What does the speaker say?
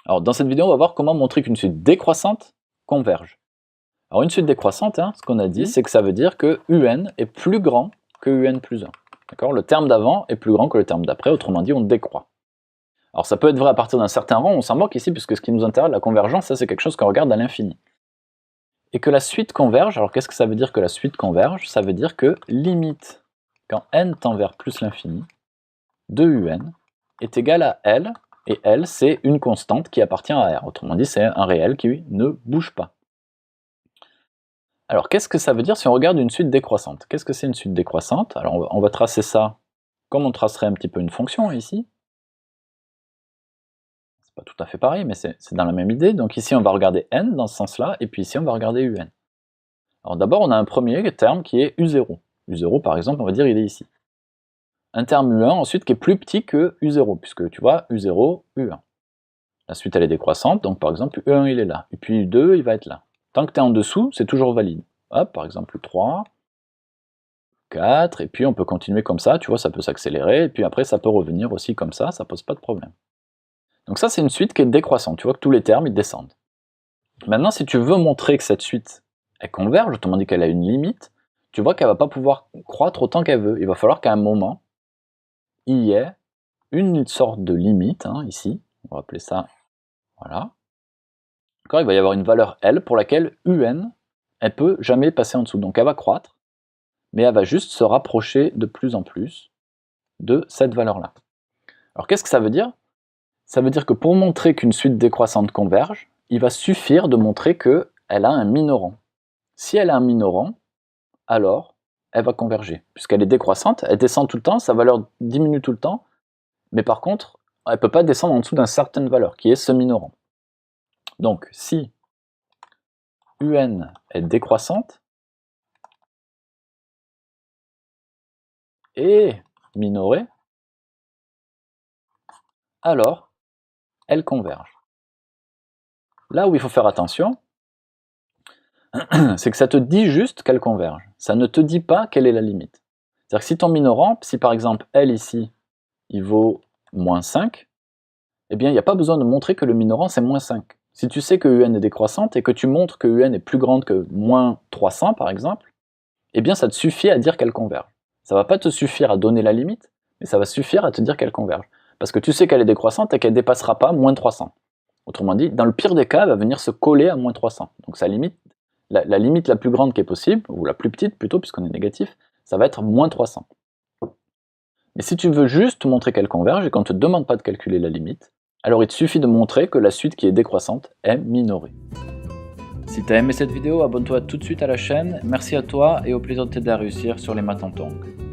Alors dans cette vidéo, on va voir comment montrer qu'une suite décroissante converge. Alors une suite décroissante, ce qu'on a dit, c'est que ça veut dire que UN est plus grand que UN plus 1. D'accord? Le terme d'avant est plus grand que le terme d'après, autrement dit, on décroît. Alors ça peut être vrai à partir d'un certain rang, on s'en moque ici, puisque ce qui nous intéresse, la convergence, ça c'est quelque chose qu'on regarde à l'infini. Et que la suite converge, alors qu'est-ce que ça veut dire que la suite converge? Ça veut dire que limite, quand n tend vers plus l'infini, de UN est égal à L, et L c'est une constante qui appartient à R, autrement dit c'est un réel qui ne bouge pas. Alors qu'est-ce que ça veut dire si on regarde une suite décroissante? Qu'est-ce que c'est une suite décroissante? Alors on va tracer ça comme on tracerait un petit peu une fonction ici. C'est pas tout à fait pareil, mais c'est dans la même idée. Donc ici on va regarder n dans ce sens-là, et puis ici on va regarder un. Alors d'abord on a un premier terme qui est u0. u0 par exemple, on va dire il est ici. Un terme u1 ensuite qui est plus petit que u0, puisque tu vois u0, u1. La suite elle est décroissante, donc par exemple u1 il est là, et puis u2 il va être là. Tant que tu es en dessous, c'est toujours valide. Hop, par exemple u3, 4, et puis on peut continuer comme ça, tu vois, ça peut s'accélérer, et puis après ça peut revenir aussi comme ça pose pas de problème. Donc ça c'est une suite qui est décroissante, tu vois que tous les termes ils descendent. Maintenant si tu veux montrer que cette suite elle converge, autrement dit qu'elle a une limite, tu vois qu'elle va pas pouvoir croître autant qu'elle veut. Il va falloir qu'à un moment, il y ait une sorte de limite, ici, on va appeler ça, voilà. Il va y avoir une valeur L pour laquelle UN, elle peut jamais passer en dessous. Donc elle va croître, mais elle va juste se rapprocher de plus en plus de cette valeur-là. Alors qu'est-ce que ça veut dire? Ça veut dire que pour montrer qu'une suite décroissante converge, il va suffire de montrer qu'elle a un minorant. Si elle a un minorant, alors elle va converger. Puisqu'elle est décroissante, elle descend tout le temps, sa valeur diminue tout le temps, mais par contre, elle ne peut pas descendre en dessous d'une certaine valeur, qui est ce minorant. Donc si UN est décroissante et minorée, alors elle converge. Là où il faut faire attention, c'est que ça te dit juste qu'elle converge. Ça ne te dit pas quelle est la limite. C'est-à-dire que si ton minorant, si par exemple L ici, il vaut moins 5, eh bien il n'y a pas besoin de montrer que le minorant c'est moins 5. Si tu sais que UN est décroissante et que tu montres que UN est plus grande que moins 300 par exemple, eh bien ça te suffit à dire qu'elle converge. Ça ne va pas te suffire à donner la limite, mais ça va suffire à te dire qu'elle converge. Parce que tu sais qu'elle est décroissante et qu'elle ne dépassera pas moins 300. Autrement dit, dans le pire des cas, elle va venir se coller à moins 300. Donc sa limite, la limite la plus grande qui est possible, ou la plus petite plutôt, puisqu'on est négatif, ça va être moins 300. Mais si tu veux juste montrer qu'elle converge et qu'on ne te demande pas de calculer la limite, alors il te suffit de montrer que la suite qui est décroissante est minorée. Si tu as aimé cette vidéo, abonne-toi tout de suite à la chaîne. Merci à toi et au plaisir de t'aider à réussir sur les maths en tongs.